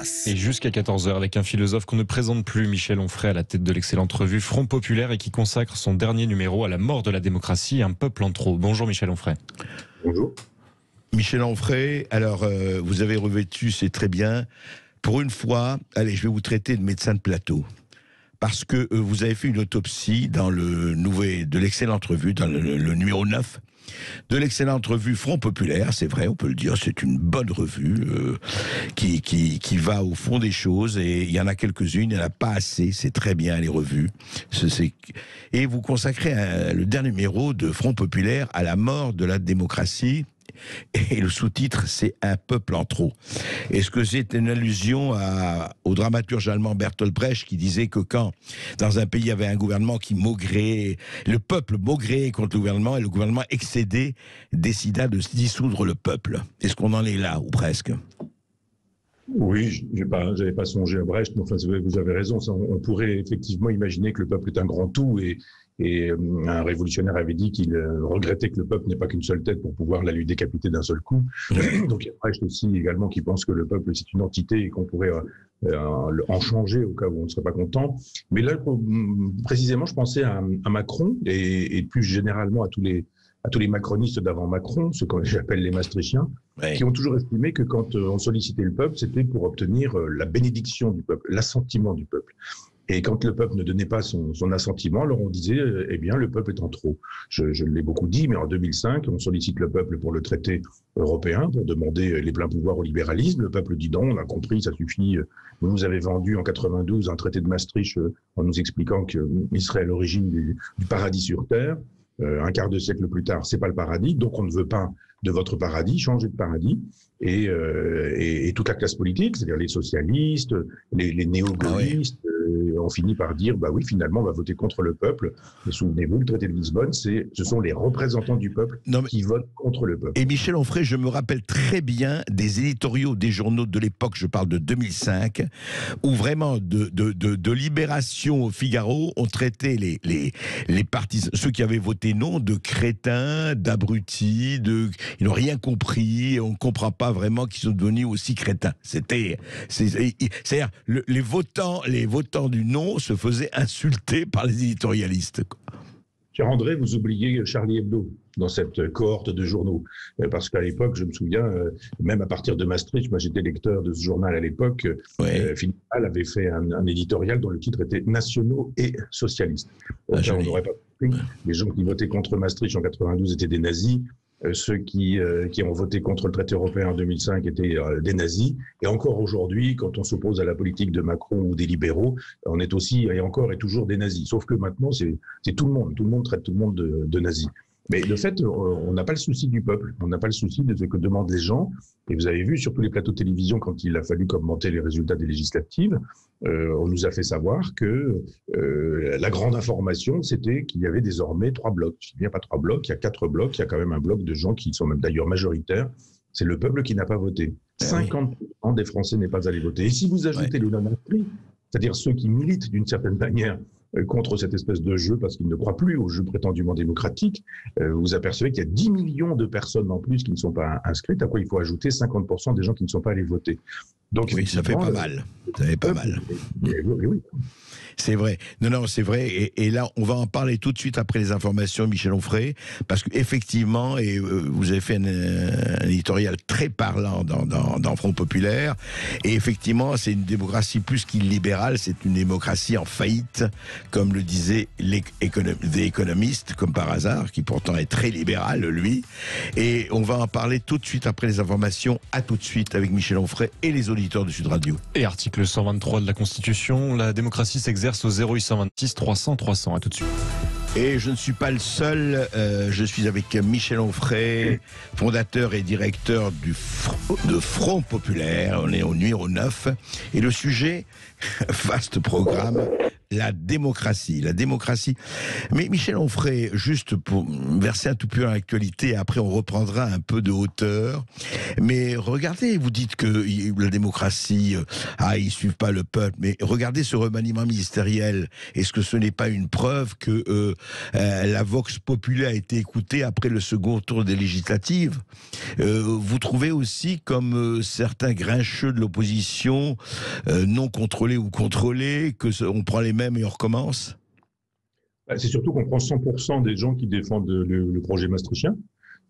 passe. Et jusqu'à 14 h avec un philosophe qu'on ne présente plus, Michel Onfray, à la tête de l'excellente revue Front Populaire et qui consacre son dernier numéro à la mort de la démocratie, un peuple en trop. Bonjour Michel Onfray. Bonjour. Michel Onfray, alors vous avez revêtu, c'est très bien. Pour une fois, allez, je vais vous traiter de médecin de plateau. Parce que vous avez fait une autopsie dans de l'excellente revue, dans le numéro 9, de l'excellente revue Front Populaire, c'est vrai, on peut le dire, c'est une bonne revue qui va au fond des choses, et il y en a quelques-unes, il n'y en a pas assez, c'est très bien les revues. Et vous consacrez le dernier numéro de Front Populaire à la mort de la démocratie, et le sous-titre, c'est Un peuple en trop. Est-ce que c'est une allusion au dramaturge allemand Bertolt Brecht qui disait que quand, dans un pays, il y avait un gouvernement qui maugréait, le peuple maugréait contre le gouvernement, et le gouvernement excédé décida de dissoudre le peuple. Est-ce qu'on en est là, ou presque ? Oui, j'avais pas songé à Brecht, mais enfin, vous avez raison. On pourrait effectivement imaginer que le peuple est un grand tout, et un révolutionnaire avait dit qu'il regrettait que le peuple n'ait pas qu'une seule tête pour pouvoir la lui décapiter d'un seul coup. Donc il y a Brecht aussi également qui pense que le peuple c'est une entité et qu'on pourrait en changer au cas où on ne serait pas content. Mais là, précisément, je pensais à Macron et plus généralement à tous les macronistes d'avant Macron, ceux que j'appelle les maastrichtiens, Ouais. qui ont toujours estimé que quand on sollicitait le peuple, c'était pour obtenir la bénédiction du peuple, l'assentiment du peuple. Et quand le peuple ne donnait pas son assentiment, alors on disait, eh bien, le peuple est en trop. Je l'ai beaucoup dit, mais en 2005, on sollicite le peuple pour le traité européen, pour demander les pleins pouvoirs au libéralisme. Le peuple dit non, on a compris, ça suffit. Vous nous avez vendu en 92 un traité de Maastricht en nous expliquant qu'il serait à l'origine du paradis sur Terre. Un quart de siècle plus tard, c'est pas le paradis, donc on ne veut pas de votre paradis, changer de paradis. Et toute la classe politique, c'est-à-dire les socialistes, les néo-gaullistes, ont fini par dire, bah oui, finalement, on va voter contre le peuple. Mais souvenez-vous, le traité de Lisbonne, ce sont les représentants du peuple qui votent contre le peuple. Et Michel Onfray, je me rappelle très bien des éditoriaux des journaux de l'époque, je parle de 2005, où vraiment de Libération au Figaro, on traitait les partisans, ceux qui avaient voté non, de crétins, d'abrutis, ils n'ont rien compris, et on ne comprend pas vraiment qu'ils sont devenus aussi crétins. C'est-à-dire, les votants du non se faisaient insulter par les éditorialistes. Cher André, vous oubliez Charlie Hebdo dans cette cohorte de journaux. Parce qu'à l'époque, je me souviens, même à partir de Maastricht, moi j'étais lecteur de ce journal à l'époque, Philippe Hall avait fait un éditorial dont le titre était « Nationaux et socialistes ». On n'aurait pas compris. Les gens qui votaient contre Maastricht en 92 étaient des nazis. Ceux qui ont voté contre le traité européen en 2005 étaient des nazis. Et encore aujourd'hui, quand on s'oppose à la politique de Macron ou des libéraux, on est aussi et encore et toujours des nazis. Sauf que maintenant, c'est tout le monde. Tout le monde traite tout le monde de nazis. Mais de fait, on n'a pas le souci du peuple. On n'a pas le souci de ce que demandent les gens. Et vous avez vu sur tous les plateaux de télévision, quand il a fallu commenter les résultats des législatives, on nous a fait savoir que la grande information, c'était qu'il y avait désormais 3 blocs. Il n'y a pas 3 blocs, il y a 4 blocs. Il y a quand même un bloc de gens qui sont même d'ailleurs majoritaires. C'est le peuple qui n'a pas voté. 50% des Français n'est pas allé voter. Et si vous ajoutez les non-inscrits, c'est-à-dire ceux qui militent d'une certaine manière contre cette espèce de jeu, parce qu'ils ne croient plus au jeu prétendument démocratique, vous apercevez qu'il y a 10 millions de personnes en plus qui ne sont pas inscrites, à quoi il faut ajouter 50% des gens qui ne sont pas allés voter. Donc, oui, ça fait pas mal. Ça fait pas mal. Oui. C'est vrai. Non, c'est vrai. Et là, on va en parler tout de suite après les informations, Michel Onfray, parce qu'effectivement, et vous avez fait un éditorial très parlant dans Front Populaire, et effectivement, c'est une démocratie plus qu'illibérale, c'est une démocratie en faillite, comme le disait The Economist, comme par hasard, qui pourtant est très libéral, lui. Et on va en parler tout de suite après les informations. À tout de suite avec Michel Onfray et les auditeurs de Sud Radio. Et article 123 de la Constitution, la démocratie s'exerce au 0826 300 300. À tout de suite. Et je ne suis pas le seul, je suis avec Michel Onfray, fondateur et directeur de Front Populaire. On est au numéro 9. Et le sujet, vaste programme, la démocratie. Mais Michel Onfray, juste pour verser un tout peu dans l'actualité, après on reprendra un peu de hauteur. Mais regardez, vous dites que la démocratie, ils suivent pas le peuple. Mais regardez ce remaniement ministériel. Est-ce que ce n'est pas une preuve que la vox populi a été écoutée après le second tour des législatives? Vous trouvez aussi, comme certains grincheux de l'opposition, non contrôlés ou contrôlés, que on prend les mêmes et on recommence? C'est surtout qu'on prend 100% des gens qui défendent le projet maastrichtien.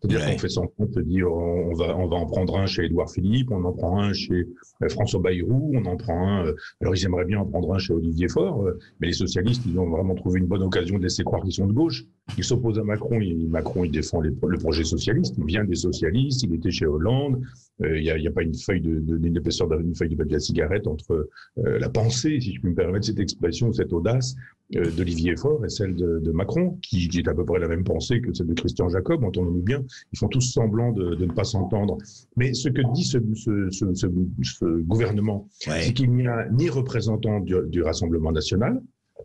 C'est-à-dire qu'on fait sans compte, dire on va en prendre un chez Édouard Philippe, on en prend un chez François Bayrou, on en prend un. Alors ils aimeraient bien en prendre un chez Olivier Faure, mais les socialistes, ils ont vraiment trouvé une bonne occasion de laisser croire qu'ils sont de gauche. Ils s'opposent à Macron, Macron il défend le projet socialiste, il vient des socialistes, il était chez Hollande. Il n'y a pas une feuille d'épaisseur d'une feuille de papier à cigarette entre la pensée, si je puis me permettre cette expression, cette audace d'Olivier Faure et celle de Macron, qui est à peu près la même pensée que celle de Christian Jacob, entendons-nous bien. Ils font tous semblant de ne pas s'entendre. Mais ce que dit ce gouvernement, c'est qu'il n'y a ni représentant du Rassemblement national,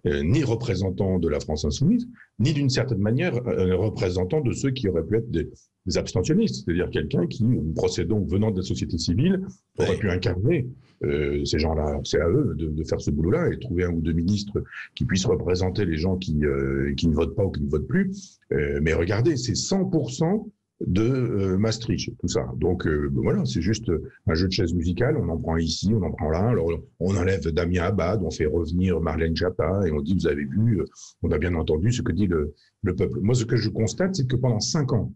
ni représentant de la France insoumise, ni d'une certaine manière représentant de ceux qui auraient pu être des abstentionnistes, c'est-à-dire quelqu'un qui, venant de la société civile, aurait pu incarner ces gens-là. C'est à eux de faire ce boulot-là et trouver un ou deux ministres qui puissent représenter les gens qui ne votent pas ou qui ne votent plus. Mais regardez, c'est 100% de Maastricht, tout ça. Donc voilà, c'est juste un jeu de chaises musicales. On en prend ici, on en prend là. Alors on enlève Damien Abad, on fait revenir Marlène Schiappa et on dit, vous avez vu, on a bien entendu ce que dit le peuple. Moi, ce que je constate, c'est que pendant 5 ans,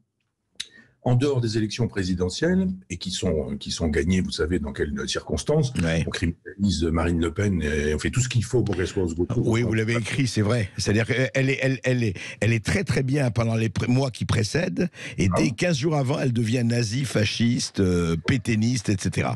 en dehors des élections présidentielles, et qui sont gagnées, vous savez, dans quelles circonstances, on criminalise Marine Le Pen et on fait tout ce qu'il faut pour qu'elle soit au second tour. Oui, vous l'avez écrit, c'est vrai. C'est-à-dire qu'elle est très très bien pendant les mois qui précèdent, et dès 15 jours avant, elle devient nazie, fasciste, pétainiste, etc.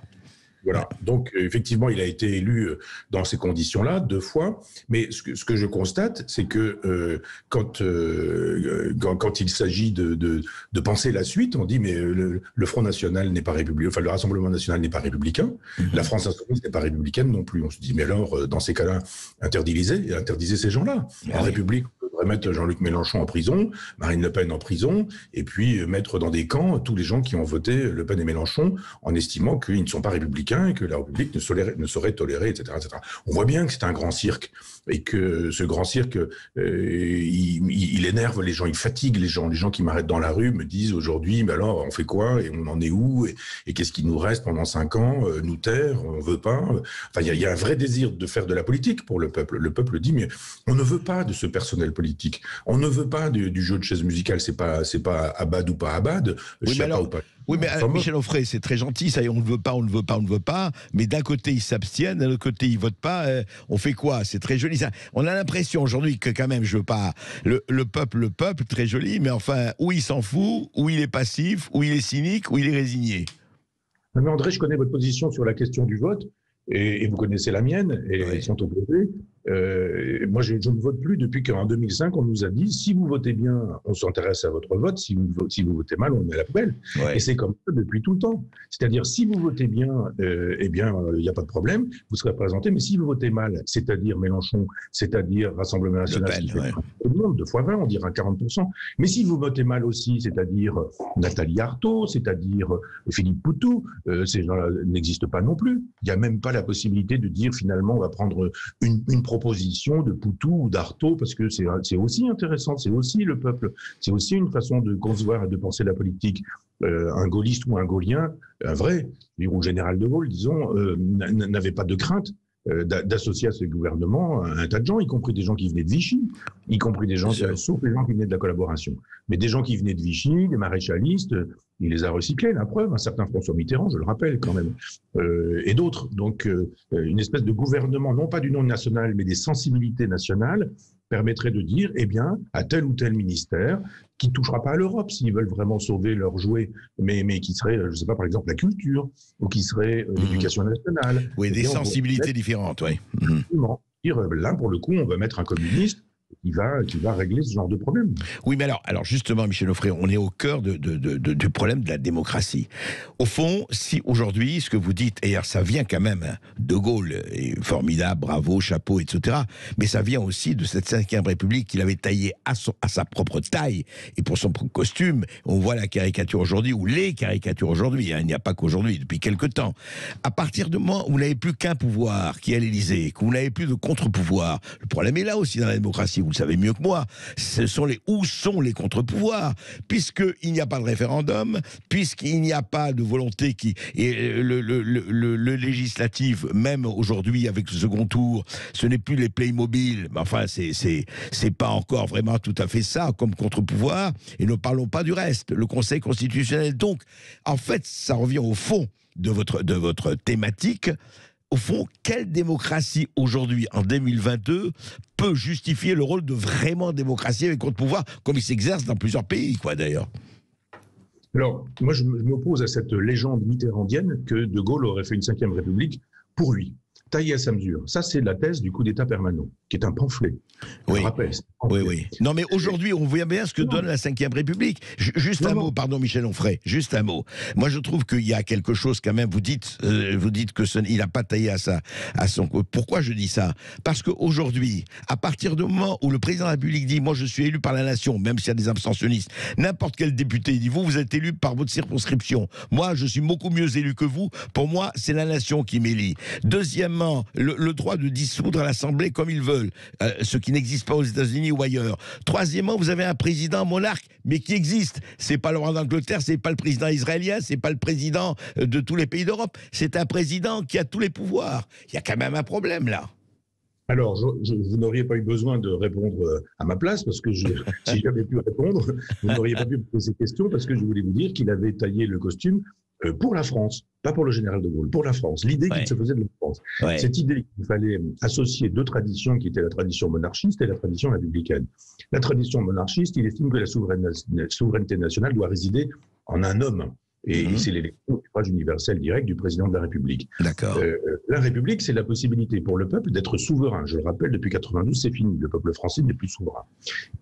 Voilà. Donc, effectivement, il a été élu dans ces conditions-là 2 fois. Mais ce que je constate, c'est que quand il s'agit de penser la suite, on dit mais le Front National n'est pas républicain, enfin le Rassemblement National n'est pas républicain, la France insoumise n'est pas républicaine non plus. On se dit mais alors, dans ces cas-là, interdisez ces gens-là. En République, on devrait mettre Jean-Luc Mélenchon en prison, Marine Le Pen en prison, et puis mettre dans des camps tous les gens qui ont voté Le Pen et Mélenchon en estimant qu'ils ne sont pas républicains et que la République ne saurait tolérer, etc., etc. On voit bien que c'est un grand cirque et que ce grand cirque, il énerve les gens, il fatigue les gens. Les gens qui m'arrêtent dans la rue me disent aujourd'hui, mais alors on fait quoi et on en est où et qu'est-ce qui nous reste pendant 5 ans? Nous taire, on veut pas. Enfin, il y a un vrai désir de faire de la politique pour le peuple. Le peuple dit, mais on ne veut pas de ce personnel politique. On ne veut pas du jeu de chaises musicales. C'est pas Abad ou pas Abad, Schiappa ou pas. Oui, mais Michel Onfray, c'est très gentil, ça y est, on ne veut pas, mais d'un côté ils s'abstiennent, d'un autre côté ils votent pas, on fait quoi? C'est très joli ça. On a l'impression aujourd'hui que quand même, je veux pas, le peuple, très joli, mais enfin, ou il s'en fout, ou il est passif, ou il est cynique, ou il est résigné. Mais André, je connais votre position sur la question du vote, et vous connaissez la mienne, et ils sont opposés. Moi, je ne vote plus depuis qu'en 2005, on nous a dit, si vous votez bien, on s'intéresse à votre vote, si vous votez mal, on le met à la poubelle. Et c'est comme ça depuis tout le temps. C'est-à-dire, si vous votez bien, eh bien, il n'y a pas de problème, vous serez représenté, mais si vous votez mal, c'est-à-dire Mélenchon, c'est-à-dire Rassemblement National, qui fait tout le monde, 2 fois 20, on dira 40%. Mais si vous votez mal aussi, c'est-à-dire Nathalie Arthaud, c'est-à-dire Philippe Poutou, ces gens-là n'existent pas non plus. Il n'y a même pas la possibilité de dire, finalement, on va prendre une proposition de Poutou ou d'Artaud, parce que c'est aussi intéressant, c'est aussi le peuple, c'est aussi une façon de concevoir et de penser la politique. Un gaulliste ou un gaullien, un vrai, ou général de Gaulle, disons, n'avait pas de crainte d'associer à ce gouvernement un tas de gens, y compris des gens qui venaient de Vichy, y compris des gens, sauf les gens qui venaient de la collaboration. Mais des gens qui venaient de Vichy, des maréchalistes, il les a recyclés, la preuve, un certain François Mitterrand, je le rappelle quand même, et d'autres. Donc, une espèce de gouvernement, non pas d'union nationale, mais des sensibilités nationales, permettrait de dire, eh bien, à tel ou tel ministère, qui ne touchera pas à l'Europe s'ils veulent vraiment sauver leurs jouets, mais qui serait, je ne sais pas, par exemple, la culture, ou qui serait l'éducation nationale. Oui, des sensibilités différentes, oui. Dire, là, pour le coup, on va mettre un communiste qui va régler ce genre de problème. Oui, mais alors justement, Michel Onfray, on est au cœur du problème de la démocratie. Au fond, si aujourd'hui, ce que vous dites, et alors ça vient quand même, hein, De Gaulle est formidable, bravo, chapeau, etc., mais ça vient aussi de cette 5e République qu'il avait taillée à sa propre taille et pour son propre costume. On voit la caricature aujourd'hui, ou les caricatures aujourd'hui, hein, il n'y a pas qu'aujourd'hui, depuis quelque temps. À partir du moment où vous n'avez plus qu'un pouvoir, qui est à l'Élysée, que vous n'avez plus de contre-pouvoir, le problème est là aussi dans la démocratie, vous le savez mieux que moi, où sont les contre-pouvoirs, puisqu'il n'y a pas de référendum, puisqu'il n'y a pas de volonté et le législatif, même aujourd'hui avec le second tour, ce n'est plus les Playmobil, mais enfin c'est pas encore vraiment tout à fait ça comme contre-pouvoir, et ne parlons pas du reste, le Conseil constitutionnel. Donc, en fait, ça revient au fond de votre thématique. Au fond, quelle démocratie aujourd'hui, en 2022, peut justifier le rôle de vraiment démocratie avec contre-pouvoir, comme il s'exerce dans plusieurs pays, quoi, d'ailleurs? Alors, moi, je m'oppose à cette légende mitterrandienne que De Gaulle aurait fait une 5e République pour lui, taillée à sa mesure. Ça, c'est la thèse du coup d'État permanent, qui est un pamphlet. Oui. Oui. Non, mais aujourd'hui, on voit bien ce que donne la 5e République. Juste un mot, pardon, Michel Onfray, juste un mot. Moi, je trouve qu'il y a quelque chose quand même. Vous dites que il n'a pas taillé à son. Pourquoi je dis ça? Parce qu'aujourd'hui, à partir du moment où le président de la République dit, moi, je suis élu par la nation, même s'il y a des abstentionnistes, n'importe quel député dit, vous êtes élu par votre circonscription. Moi, je suis beaucoup mieux élu que vous. Pour moi, c'est la nation qui m'élit. Deuxièmement, le droit de dissoudre l'Assemblée comme ils veulent, ce qui n'existe pas aux États-Unis ou ailleurs. Troisièmement, vous avez un président monarque, mais qui existe. C'est pas le roi d'Angleterre, c'est pas le président israélien, c'est pas le président de tous les pays d'Europe. C'est un président qui a tous les pouvoirs. Il y a quand même un problème là. Alors, vous n'auriez pas eu besoin de répondre à ma place, parce que si j'avais pu répondre, vous n'auriez pas pu me poser ces questions, parce que je voulais vous dire qu'il avait taillé le costume pour la France, pas pour le général de Gaulle, pour la France. L'idée qu'il se faisait de la France. Ouais. Cette idée qu'il fallait associer deux traditions qui étaient la tradition monarchiste et la tradition républicaine. La tradition monarchiste, il estime que la souveraineté nationale doit résider en un homme. Et c'est l'élection du suffrage universel direct du président de la République. D'accord. La République, c'est la possibilité pour le peuple d'être souverain. Je le rappelle, depuis 92, c'est fini. Le peuple français n'est plus souverain.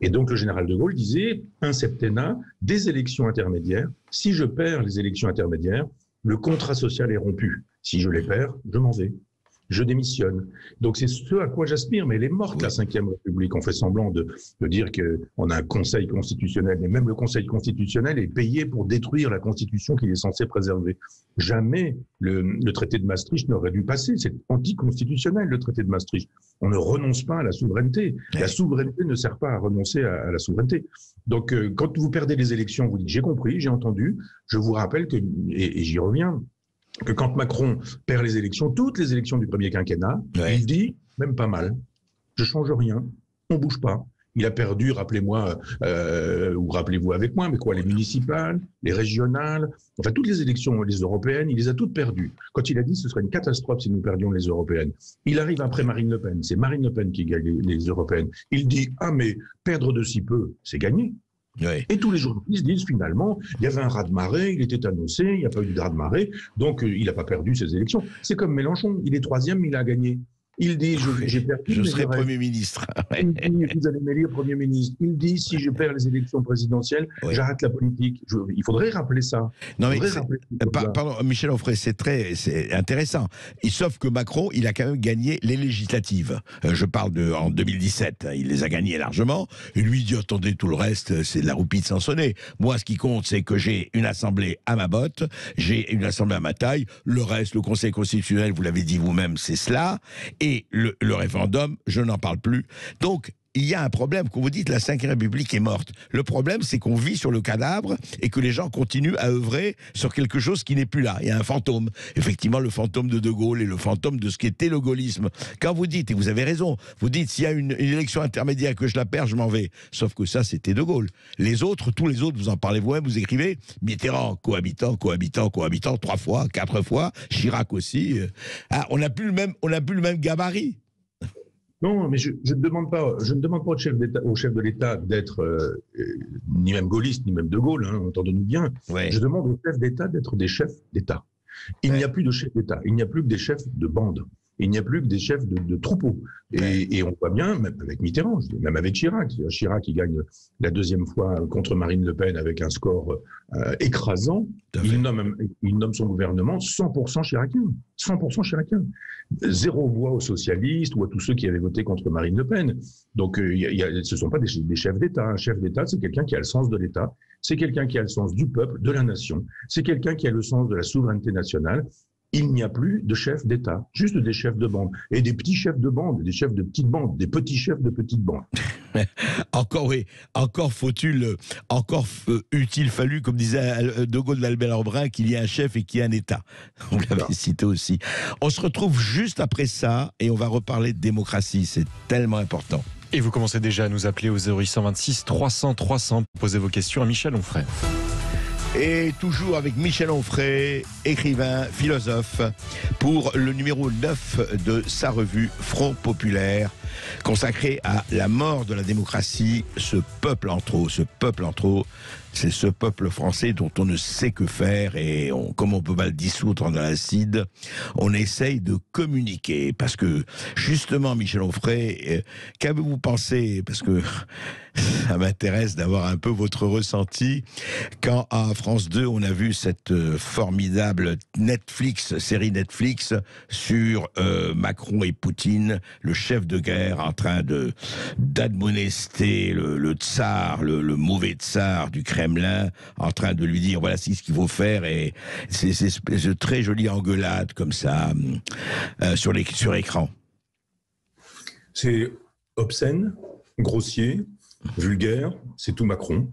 Et donc, le général de Gaulle disait, un septennat, des élections intermédiaires. Si je perds les élections intermédiaires, le contrat social est rompu. Si je les perds, je m'en vais. Je démissionne. Donc c'est ce à quoi j'aspire, mais elle est morte, la 5e République. On fait semblant de dire qu'on a un conseil constitutionnel, mais même le conseil constitutionnel est payé pour détruire la constitution qu'il est censé préserver. Jamais le traité de Maastricht n'aurait dû passer. C'est anticonstitutionnel, le traité de Maastricht. On ne renonce pas à la souveraineté. La souveraineté ne sert pas à renoncer à la souveraineté. Donc quand vous perdez les élections, vous dites j'ai compris, j'ai entendu. Je vous rappelle que, et j'y reviens, que quand Macron perd les élections, toutes les élections du premier quinquennat, il dit, même pas mal, je change rien, on bouge pas. Il a perdu, rappelez-moi, ou rappelez-vous avec moi, mais quoi, les municipales, les régionales, enfin toutes les élections, les européennes, il les a toutes perdues. Quand il a dit ce serait une catastrophe si nous perdions les européennes, il arrive après Marine Le Pen, c'est Marine Le Pen qui gagne les européennes. Il dit, ah mais perdre de si peu, c'est gagner. Oui. Et tous les journalistes disent finalement, il y avait un raz-de-marée, il était annoncé, il n'y a pas eu de raz-de-marée, donc il n'a pas perdu ses élections. C'est comme Mélenchon, il est 3e, mais il a gagné. Il dit, j'ai perdu. Je serai Premier ministre. Il dit, vous allez m'élire Premier ministre. Il dit, si je perds les élections présidentielles, j'arrête la politique. Il faudrait rappeler ça. Non, mais pardon, Michel Onfray, c'est intéressant. Sauf que Macron, il a quand même gagné les législatives. Je parle en 2017. Il les a gagnées largement. Et lui, il dit, attendez, tout le reste, c'est de la roupie de Sansonnet. Moi, ce qui compte, c'est que j'ai une assemblée à ma botte, j'ai une assemblée à ma taille. Le reste, le Conseil constitutionnel, vous l'avez dit vous-même, c'est cela. Et le référendum, je n'en parle plus. Donc, il y a un problème. Quand vous dites la 5e République est morte, le problème, c'est qu'on vit sur le cadavre et que les gens continuent à œuvrer sur quelque chose qui n'est plus là. Il y a un fantôme. Effectivement, le fantôme de Gaulle et le fantôme de ce qu'était le gaullisme. Quand vous dites, et vous avez raison, vous dites s'il y a une élection intermédiaire que je la perds, je m'en vais. Sauf que ça, c'était De Gaulle. Les autres, tous les autres, vous en parlez vous-même, vous écrivez, Mitterrand, cohabitant, 3 fois, 4 fois, Chirac aussi. On n'a plus le même gabarit. Non, mais je ne demande pas au chef de l'État d'être ni même gaulliste, ni même de Gaulle, hein, entendons-nous bien. Ouais. Je demande aux chefs d'État d'être des chefs d'État. Il n'y a plus de chefs d'État, il n'y a plus que des chefs de bande. il n'y a plus que des chefs de troupeaux. Et on voit bien, même avec Mitterrand, même avec Chirac. Chirac qui gagne la deuxième fois contre Marine Le Pen avec un score écrasant. Il nomme son gouvernement 100% chiracien. 100% chiracien. Zéro voix aux socialistes ou à tous ceux qui avaient voté contre Marine Le Pen. Donc, ce ne sont pas des chefs d'État. Un chef d'État, c'est quelqu'un qui a le sens de l'État. C'est quelqu'un qui a le sens du peuple, de la nation. C'est quelqu'un qui a le sens de la souveraineté nationale. Il n'y a plus de chefs d'État, juste des chefs de bande. Et des petits chefs de bande, des chefs de petites bandes, des petits chefs de petites bandes. Encore, oui, encore eût-il fallu, comme disait De Gaulle d'Albert Brun, qu'il y ait un chef et qu'il y ait un État. On l'avait cité aussi. On se retrouve juste après ça et on va reparler de démocratie. C'est tellement important. Et vous commencez déjà à nous appeler au 0826 300 300 pour poser vos questions à Michel Onfray. Et toujours avec Michel Onfray, écrivain, philosophe, pour le numéro 9 de sa revue Front Populaire, consacré à la mort de la démocratie, ce peuple en trop, c'est ce peuple français dont on ne sait que faire et comme on peut pas le dissoudre dans l'acide, on essaye de communiquer parce que justement Michel Onfray, qu'avez-vous pensé, parce que ça m'intéresse d'avoir un peu votre ressenti quand à France 2 on a vu cette formidable série Netflix sur Macron et Poutine, le chef de guerre en train d'admonester le tsar, le mauvais tsar du Kremlin, en train de lui dire voilà c'est ce qu'il faut faire, et c'est une espèce de très jolie engueulade comme ça sur écran. C'est obscène, grossier, vulgaire, c'est tout Macron.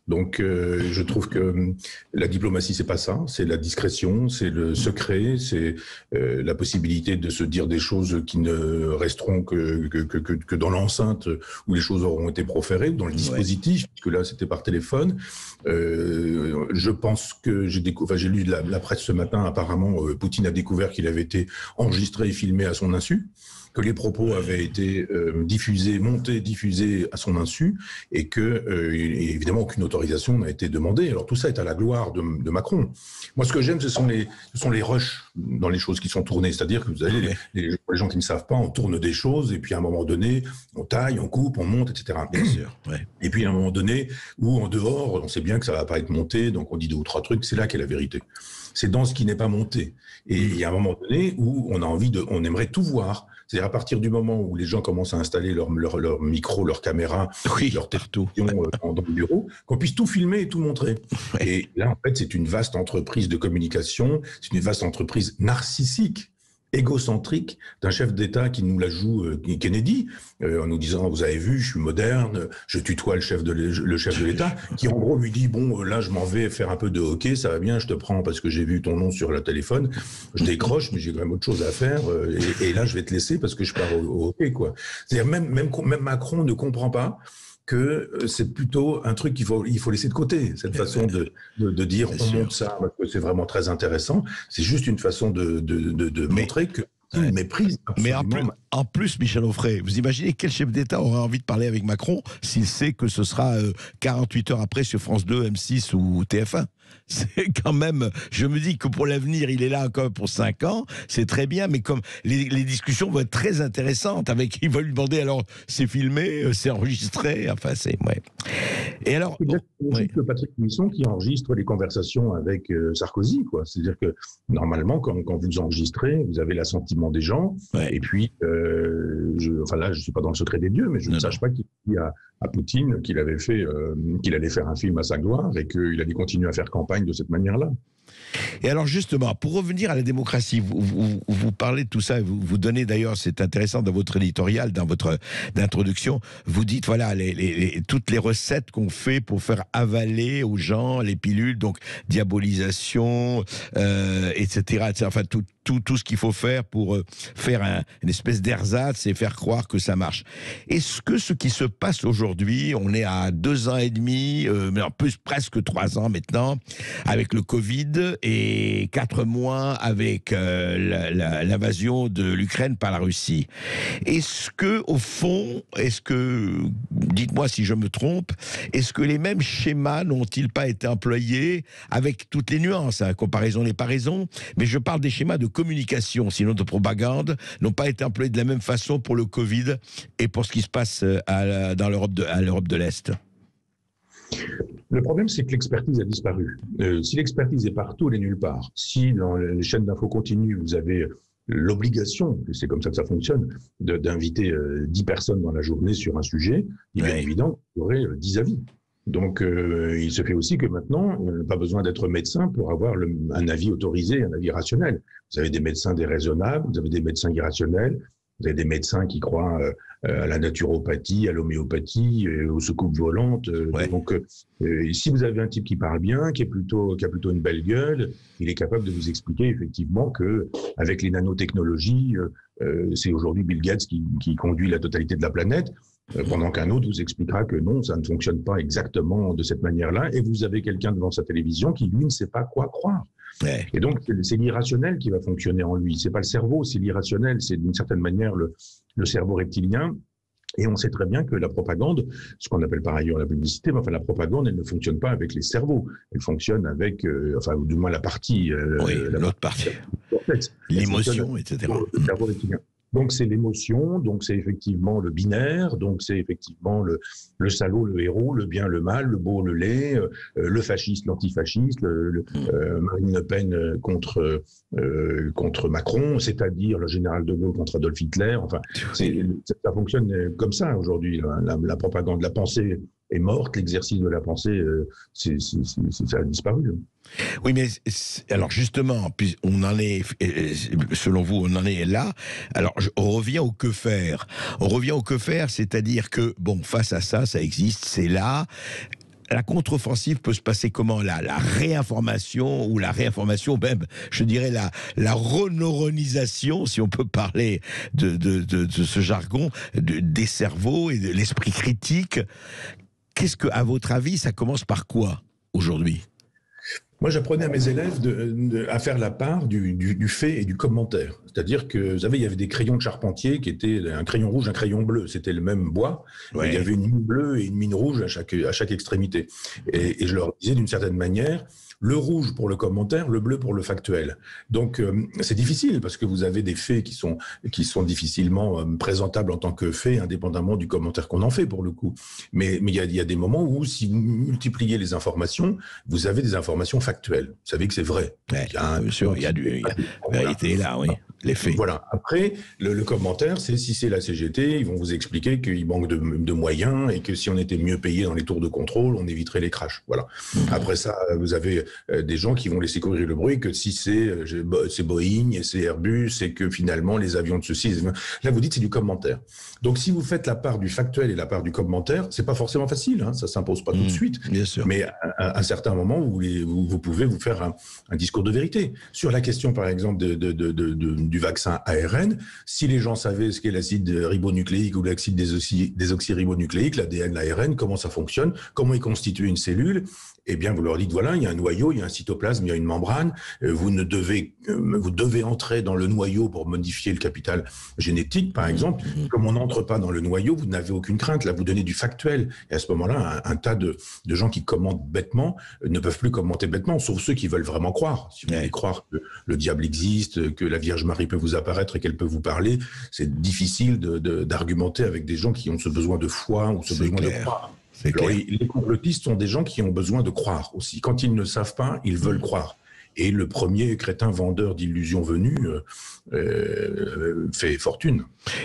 Donc je trouve que la diplomatie, c'est pas ça, c'est la discrétion, c'est le secret, c'est la possibilité de se dire des choses qui ne resteront que dans l'enceinte où les choses auront été proférées, dans le dispositif, puisque là c'était par téléphone. Je pense que j'ai lu la presse ce matin, apparemment Poutine a découvert qu'il avait été enregistré et filmé à son insu, que les propos avaient été diffusés à son insu, et que évidemment aucune autorisation n'a été demandée. Alors tout ça est à la gloire de Macron. Moi, ce que j'aime, ce sont les rushs dans les choses qui sont tournées. C'est-à-dire que vous avez les gens qui ne savent pas, on tourne des choses, et puis à un moment donné, on taille, on coupe, on monte, etc. Bien sûr. Ouais. Et puis à un moment donné, où en dehors, on sait bien que ça va pas être monté, donc on dit 2 ou 3 trucs. C'est là qu'est la vérité. C'est dans ce qui n'est pas monté. Et il y a un moment donné où on aimerait tout voir. C'est-à-dire à partir du moment où les gens commencent à installer leur micro, leur caméra, leur télévision dans le bureau, qu'on puisse tout filmer et tout montrer. Ouais. Et là, en fait, c'est une vaste entreprise de communication, c'est une vaste entreprise narcissique, égocentrique, d'un chef d'État qui nous la joue Kennedy, en nous disant vous avez vu, je suis moderne, je tutoie le chef de l'État, qui en gros lui dit bon là je m'en vais faire un peu de hockey, ça va bien, je te prends parce que j'ai vu ton nom sur le téléphone, je décroche mais j'ai quand même autre chose à faire, et là je vais te laisser parce que je pars au hockey quoi. C'est-à-dire même Macron ne comprend pas que c'est plutôt un truc qu'il faut laisser de côté, cette façon de dire on monte ça parce que c'est vraiment très intéressant. C'est juste une façon de montrer que il méprise absolument. Mais en plus, Michel Onfray, vous imaginez quel chef d'État aurait envie de parler avec Macron s'il sait que ce sera 48 heures après sur France 2, M6 ou TF1 ? C'est quand même, je me dis que pour l'avenir, il est là encore pour 5 ans, c'est très bien, mais comme les discussions vont être très intéressantes, il va lui demander alors, c'est filmé, c'est enregistré, enfin c'est, ouais. Et alors... C'est que Patrick Buisson qui enregistre les conversations avec Sarkozy, quoi. C'est-à-dire que, normalement, quand vous enregistrez, vous avez l'assentiment des gens, et puis, là, je suis pas dans le secret des dieux, mais je ne sache pas qu'il dit à Poutine qu'il allait faire un film à sa gloire et qu'il allait continuer à faire campagne de cette manière-là. Et alors justement, pour revenir à la démocratie, vous parlez de tout ça, vous donnez d'ailleurs, c'est intéressant dans votre éditorial, dans votre introduction, vous dites voilà toutes les recettes qu'on fait pour faire avaler aux gens les pilules, donc diabolisation, etc., enfin tout ce qu'il faut faire pour faire une espèce d'ersatz et faire croire que ça marche. Est-ce que ce qui se passe aujourd'hui, on est à 2 ans et demi, mais en plus presque 3 ans maintenant, avec le Covid, et 4 mois avec l'invasion de l'Ukraine par la Russie. Est-ce que, au fond, dites-moi si je me trompe, est-ce que les mêmes schémas n'ont-ils pas été employés avec toutes les nuances, comparaison n'est pas raison, mais je parle des schémas de communication, sinon de propagande, n'ont pas été employées de la même façon pour le Covid et pour ce qui se passe dans l'Europe de l'Est? Le problème, c'est que l'expertise a disparu. Si l'expertise est partout, elle est nulle part. Si dans les chaînes d'infos continues, vous avez l'obligation, et c'est comme ça que ça fonctionne, d'inviter 10 personnes dans la journée sur un sujet, il est évident que vous aurez 10 avis. Donc, il se fait aussi que maintenant, il n'y a pas besoin d'être médecin pour avoir un avis autorisé, un avis rationnel. Vous avez des médecins déraisonnables, vous avez des médecins irrationnels, vous avez des médecins qui croient à la naturopathie, à l'homéopathie, aux soucoupes volantes. Donc, si vous avez un type qui parle bien, qui a plutôt une belle gueule, il est capable de vous expliquer effectivement que avec les nanotechnologies, c'est aujourd'hui Bill Gates qui conduit la totalité de la planète. Pendant qu'un autre vous expliquera que non, ça ne fonctionne pas exactement de cette manière-là, et vous avez quelqu'un devant sa télévision qui, lui, ne sait pas quoi croire. Et donc, c'est l'irrationnel qui va fonctionner en lui. C'est pas le cerveau, c'est l'irrationnel. C'est d'une certaine manière le cerveau reptilien. Et on sait très bien que la propagande, ce qu'on appelle par ailleurs la publicité, enfin la propagande, elle ne fonctionne pas avec les cerveaux. Elle fonctionne avec, enfin, du moins la partie. L'autre partie. L'émotion, etc. Le cerveau reptilien. Donc c'est l'émotion, donc c'est effectivement le binaire, donc c'est effectivement le salaud, le héros, le bien, le mal, le beau, le laid, le fasciste, l'antifasciste, Marine Le Pen contre Macron, c'est-à-dire le général de Gaulle contre Adolf Hitler. Enfin, ça fonctionne comme ça aujourd'hui. La propagande, la pensée est morte, l'exercice de la pensée, ça a disparu. Oui, mais alors justement, puis on en est, selon vous, on en est là. Alors, on revient au que faire. On revient au que faire, c'est-à-dire que, bon, face à ça, ça existe, c'est là. La contre-offensive peut se passer comment? La réinformation, ou la réinformation, même, je dirais la reneuronisation, si on peut parler de ce jargon, des cerveaux et de l'esprit critique. Qu'est-ce que, à votre avis, ça commence par quoi aujourd'hui? Moi, j'apprenais à mes élèves à faire la part du fait et du commentaire. C'est-à-dire que, vous savez, il y avait des crayons de charpentier qui étaient un crayon rouge, un crayon bleu. C'était le même bois. Ouais. Il y avait une mine bleue et une mine rouge à chaque extrémité. Et je leur disais d'une certaine manière, le rouge pour le commentaire, le bleu pour le factuel. Donc, c'est difficile parce que vous avez des faits qui sont difficilement présentables en tant que faits, indépendamment du commentaire qu'on en fait pour le coup. Mais il y a des moments où, si vous multipliez les informations, vous avez des informations factuelles. Vous savez que c'est vrai. Ouais, bien sûr, il y a vérité là, oui. Les faits. Voilà. Après, le commentaire, c'est si c'est la CGT, ils vont vous expliquer qu'il manque de moyens et que si on était mieux payé dans les tours de contrôle, on éviterait les crashs. Voilà. Après ça, vous avez des gens qui vont laisser courir le bruit que si c'est Boeing et c'est Airbus et que finalement les avions de ceci. Là, vous dites c'est du commentaire. Donc, si vous faites la part du factuel et la part du commentaire, c'est pas forcément facile. Hein, ça s'impose pas tout de suite. Bien sûr. Mais à un certain moment, vous pouvez vous faire un discours de vérité sur la question, par exemple, du vaccin ARN. Si les gens savaient ce qu'est l'acide ribonucléique ou l'acide désoxyribonucléique, l'ADN, l'ARN, comment ça fonctionne, comment est constituée une cellule, eh bien, vous leur dites, voilà, il y a un noyau, il y a un cytoplasme, il y a une membrane, vous devez entrer dans le noyau pour modifier le capital génétique, par exemple. Comme on n'entre pas dans le noyau, vous n'avez aucune crainte. Là, vous donnez du factuel. Et à ce moment-là, un tas de gens qui commentent bêtement ne peuvent plus commenter bêtement, sauf ceux qui veulent vraiment croire. Si vous voulez croire que le diable existe, que la Vierge Marie peut vous apparaître et qu'elle peut vous parler, c'est difficile d'argumenter avec des gens qui ont ce besoin de foi ou ce besoin de croire. Alors, les complotistes sont des gens qui ont besoin de croire aussi. Quand ils ne savent pas, ils veulent croire. Et le premier crétin vendeur d'illusions venues fait fortune.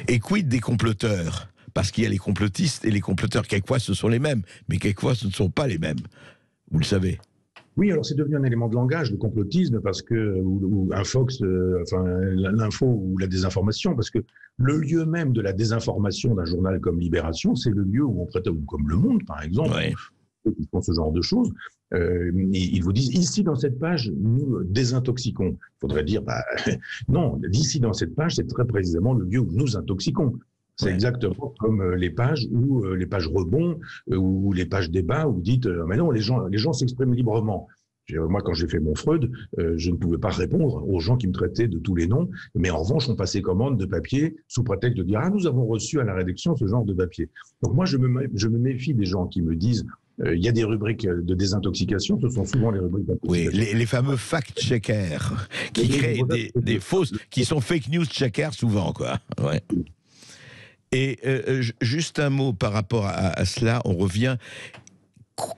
Et quid des comploteurs? Parce qu'il y a les complotistes et les comploteurs, quelquefois ce sont les mêmes, mais quelquefois ce ne sont pas les mêmes. Vous le savez. Oui, alors c'est devenu un élément de langage, le complotisme, parce que, ou un Fox, l'info ou la désinformation, parce que le lieu même de la désinformation d'un journal comme Libération, c'est le lieu où on prête, ou comme Le Monde, par exemple, qui font ce genre de choses, ils vous disent, ici dans cette page, nous désintoxiquons. Il faudrait dire, non, d'ici dans cette page, c'est très précisément le lieu où nous intoxiquons. C'est exactement comme les pages rebond ou les pages débat où vous dites mais non, les gens s'expriment librement. Moi, quand j'ai fait mon Freud, je ne pouvais pas répondre aux gens qui me traitaient de tous les noms, mais en revanche, on passait commande de papier sous prétexte de dire nous avons reçu à la rédaction ce genre de papier. Donc moi, je me méfie des gens qui me disent il y a des rubriques de désintoxication, ce sont souvent les rubriques d'intoxication. Oui, les fameux fact-checkers qui créent des fausses, qui sont fake news checkers souvent, quoi. Ouais. Et juste un mot par rapport à cela, on revient.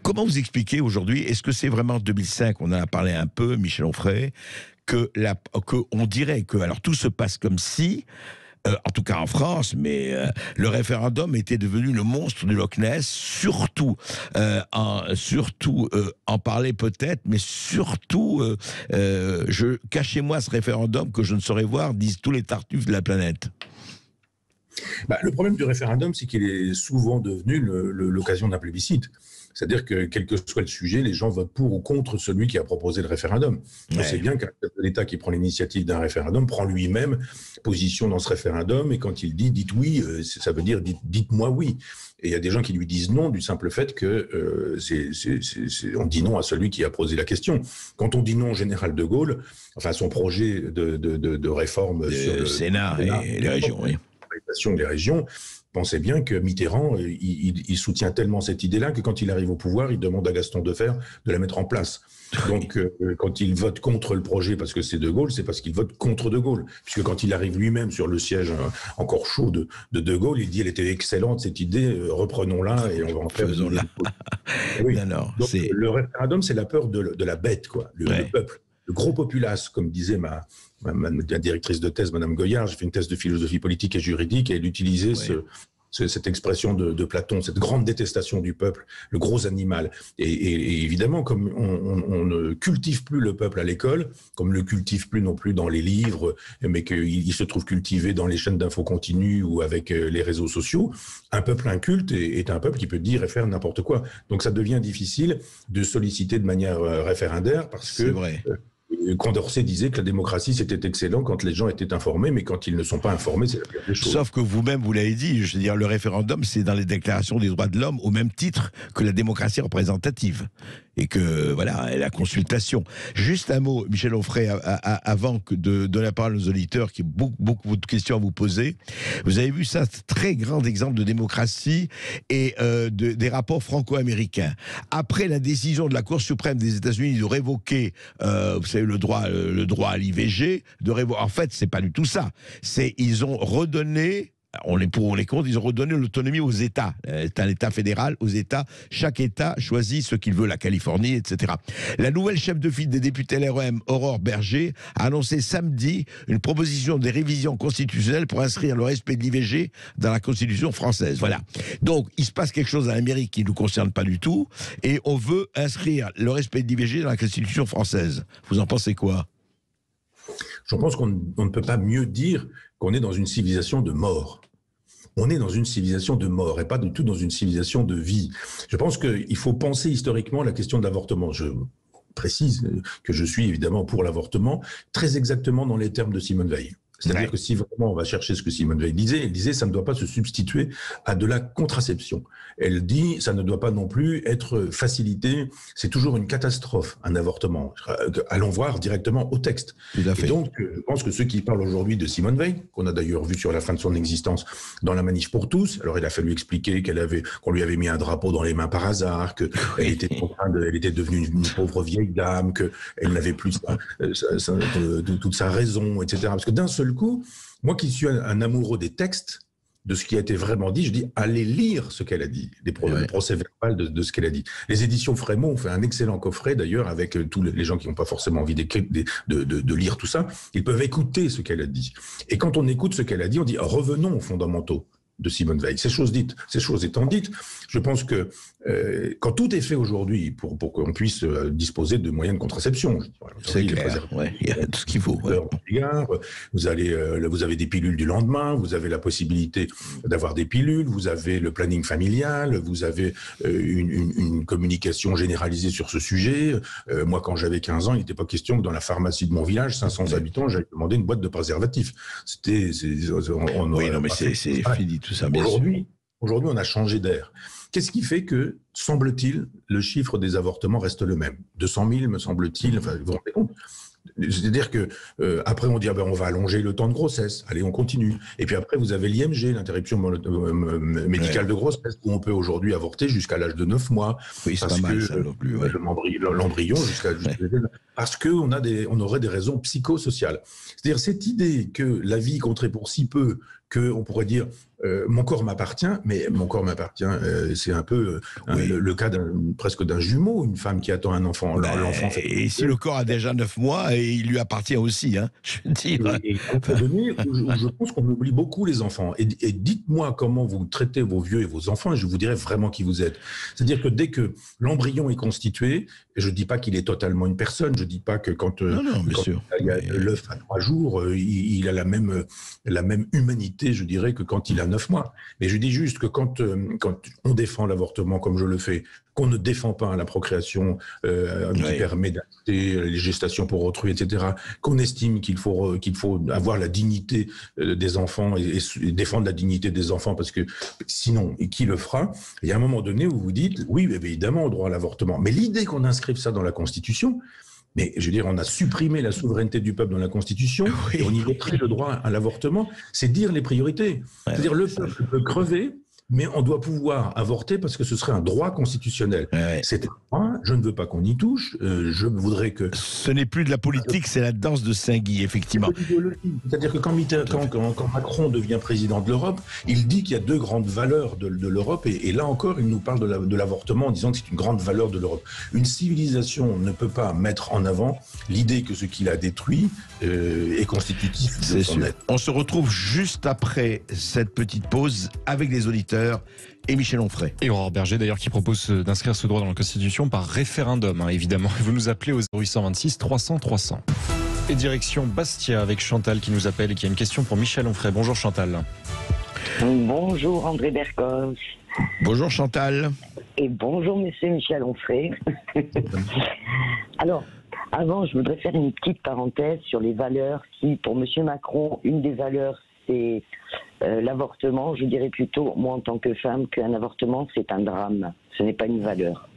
Comment vous expliquez aujourd'hui, est-ce que c'est vraiment 2005, on en a parlé un peu, Michel Onfray, que on dirait que alors tout se passe comme si, en tout cas en France, mais le référendum était devenu le monstre du Loch Ness, surtout en parler peut-être, mais surtout, cachez-moi ce référendum que je ne saurais voir, disent tous les tartuffes de la planète. Le problème du référendum, c'est qu'il est souvent devenu l'occasion d'un plébiscite. C'est-à-dire que, quel que soit le sujet, les gens votent pour ou contre celui qui a proposé le référendum. On sait bien qu'un chef de l'État qui prend l'initiative d'un référendum prend lui-même position dans ce référendum, et quand il dit « dites oui », ça veut dire « dites-moi oui ». Et il y a des gens qui lui disent non du simple fait que on dit non à celui qui a posé la question. Quand on dit non au général de Gaulle, enfin son projet de réforme sur le Sénat et les régions, oui. Des régions, pensez bien que Mitterrand, il soutient tellement cette idée-là que quand il arrive au pouvoir, il demande à Gaston Defferre de la mettre en place. Donc, quand il vote contre le projet parce que c'est De Gaulle, c'est parce qu'il vote contre De Gaulle. Puisque quand il arrive lui-même sur le siège encore chaud de Gaulle, il dit « elle était excellente cette idée, reprenons-la et on va en faire... » Faisons-la. Oui. Non, donc, le référendum, c'est la peur de la bête, quoi, le peuple. Le gros populace, comme disait ma directrice de thèse, Madame Goyard, j'ai fait une thèse de philosophie politique et juridique, et elle utilisait cette expression de Platon, cette grande détestation du peuple, le gros animal. Et évidemment, comme on ne cultive plus le peuple à l'école, comme on ne le cultive plus non plus dans les livres, mais qu'il se trouve cultivé dans les chaînes d'infos continues ou avec les réseaux sociaux, un peuple inculte est un peuple qui peut dire et faire n'importe quoi. Donc ça devient difficile de solliciter de manière référendaire parce que... C'est vrai. Condorcet disait que la démocratie c'était excellent quand les gens étaient informés, mais quand ils ne sont pas informés, c'est la pire des choses. Sauf que vous-même, vous l'avez dit, je veux dire, le référendum, c'est dans les déclarations des droits de l'homme au même titre que la démocratie représentative. Et que, voilà, la consultation. Juste un mot, Michel Onfray, avant de donner la parole aux auditeurs qui ont beaucoup de questions à vous poser. Vous avez vu ça, très grand exemple de démocratie et des rapports franco-américains. Après la décision de la Cour suprême des États-Unis de révoquer, vous savez, le droit à l'IVG, en fait, c'est pas du tout ça. Ils ont redonné... On est pour, on est contre, ils ont redonné l'autonomie aux États. C'est un État fédéral, aux États. Chaque État choisit ce qu'il veut, la Californie, etc. La nouvelle chef de file des députés LREM, Aurore Berger, a annoncé samedi une proposition de révision constitutionnelle pour inscrire le respect de l'IVG dans la Constitution française. Voilà. Donc, il se passe quelque chose en Amérique qui ne nous concerne pas du tout, et on veut inscrire le respect de l'IVG dans la Constitution française. Vous en pensez quoi ? Je pense qu'on ne peut pas mieux dire qu'on est dans une civilisation de mort. On est dans une civilisation de mort et pas du tout dans une civilisation de vie. Je pense qu'il faut penser historiquement la question de l'avortement. Je précise que je suis évidemment pour l'avortement, très exactement dans les termes de Simone Veil. C'est-à-dire que si vraiment on va chercher ce que Simone Veil disait, elle disait ça ne doit pas se substituer à de la contraception. Elle dit ça ne doit pas non plus être facilité, c'est toujours une catastrophe, un avortement. Allons voir directement au texte. Tout à fait. Et donc, je pense que ceux qui parlent aujourd'hui de Simone Veil, qu'on a d'ailleurs vu sur la fin de son existence dans la Manif pour tous, alors il a fallu expliquer qu'on lui avait mis un drapeau dans les mains par hasard, qu'elle était elle était devenue une pauvre vieille dame, qu'elle n'avait plus toute sa raison, etc. Parce que d'un seul coup, moi qui suis un amoureux des textes, de ce qui a été vraiment dit, je dis allez lire ce qu'elle a dit, le procès-verbal de ce qu'elle a dit. Les éditions Frémaux ont fait un excellent coffret d'ailleurs avec tous les gens qui n'ont pas forcément envie de lire tout ça, ils peuvent écouter ce qu'elle a dit. Et quand on écoute ce qu'elle a dit, on dit revenons aux fondamentaux de Simone Veil. Ces choses étant dites, je pense que quand tout est fait aujourd'hui pour qu'on puisse disposer de moyens de contraception, c'est clair, il y a tout ce qu'il faut. Vous avez des pilules du lendemain, vous avez la possibilité d'avoir des pilules, vous avez le planning familial, vous avez une communication généralisée sur ce sujet. Moi, quand j'avais 15 ans, il n'était pas question que dans la pharmacie de mon village, 500 habitants, j'allais demander une boîte de préservatifs. C'est fini tout ça. Aujourd'hui, on a changé d'air. Qu'est-ce qui fait que, semble-t-il, le chiffre des avortements reste le même ? 200 000, me semble-t-il. Enfin, vous vous rendez compte ? C'est-à-dire que après on dit on va allonger le temps de grossesse, allez on continue. Et puis après vous avez l'IMG, l'interruption médicale de grossesse, où on peut aujourd'hui avorter jusqu'à l'âge de 9 mois. Oui, c'est pas mal ça non plus. Ouais. L'embryon parce que on aurait des raisons psychosociales. C'est-à-dire cette idée que la vie compterait pour si peu qu'on pourrait dire mon corps m'appartient, mais mon corps m'appartient, c'est un peu le cas presque d'un jumeau, une femme qui attend un enfant. L'enfant et si le corps a déjà 9 mois, et il lui appartient aussi, hein, je veux dire. Et à un moment donné, je pense qu'on oublie beaucoup les enfants. Et dites-moi comment vous traitez vos vieux et vos enfants, et je vous dirai vraiment qui vous êtes. C'est-à-dire que dès que l'embryon est constitué, et je ne dis pas qu'il est totalement une personne, je ne dis pas que quand il y a l'œuf à 3 jours, il a la même humanité, je dirais, que quand il a 9 mois. Mais je dis juste que quand on défend l'avortement comme je le fais, qu'on ne défend pas la procréation qui permet d'acheter les gestations pour autrui, etc., qu'on estime qu'il faut avoir la dignité des enfants et défendre la dignité des enfants, parce que sinon, qui le fera? Il y a un moment donné où vous dites, oui, évidemment, au droit à l'avortement. Mais l'idée qu'on inscrive ça dans la Constitution, mais je veux dire, on a supprimé la souveraineté du peuple dans la Constitution, et on y mettrait le droit à l'avortement, c'est dire les priorités. C'est-à-dire, le peuple peut crever, mais on doit pouvoir avorter parce que ce serait un droit constitutionnel. C'est un droit, je ne veux pas qu'on y touche, je voudrais que... Ce n'est plus de la politique, c'est la danse de Saint-Guy, effectivement. C'est-à-dire que quand Macron devient président de l'Europe, il dit qu'il y a 2 grandes valeurs de l'Europe, et là encore, il nous parle de l'avortement en disant que c'est une grande valeur de l'Europe. Une civilisation ne peut pas mettre en avant l'idée que ce qu'il a détruit est constitutif de son être. On se retrouve juste après cette petite pause avec les auditeurs et Michel Onfray. Et Aurore Berger d'ailleurs qui propose d'inscrire ce droit dans la Constitution par référendum, hein, évidemment. Vous nous appelez au 0826 300 300. Et direction Bastia avec Chantal qui nous appelle et qui a une question pour Michel Onfray. Bonjour Chantal. Bonjour André Bercos. Bonjour Chantal. Et bonjour Monsieur Michel Onfray. Alors, avant, je voudrais faire une petite parenthèse sur les valeurs. Si pour Monsieur Macron, une des valeurs, c'est l'avortement, je dirais plutôt, moi en tant que femme, qu'un avortement, c'est un drame. Ce n'est pas une valeur.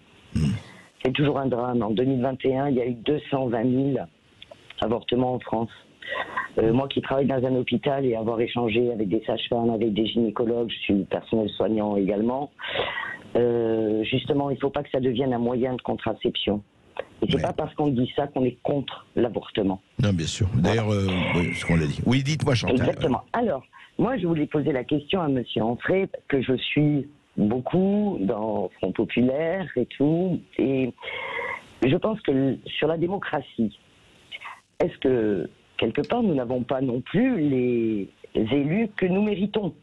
C'est toujours un drame. En 2021, il y a eu 220 000 avortements en France. Moi qui travaille dans un hôpital et avoir échangé avec des sages-femmes, avec des gynécologues, je suis personnel soignant également, justement, il ne faut pas que ça devienne un moyen de contraception. Et c'est pas parce qu'on dit ça qu'on est contre l'avortement. Non, bien sûr. D'ailleurs, ce qu'on l'a dit. Oui, dites-moi Chantal. Exactement. Alors, moi, je voulais poser la question à Monsieur Onfray, parce que je suis beaucoup dans Front Populaire et tout, et je pense que sur la démocratie, est-ce que, quelque part, nous n'avons pas non plus les élus que nous méritons?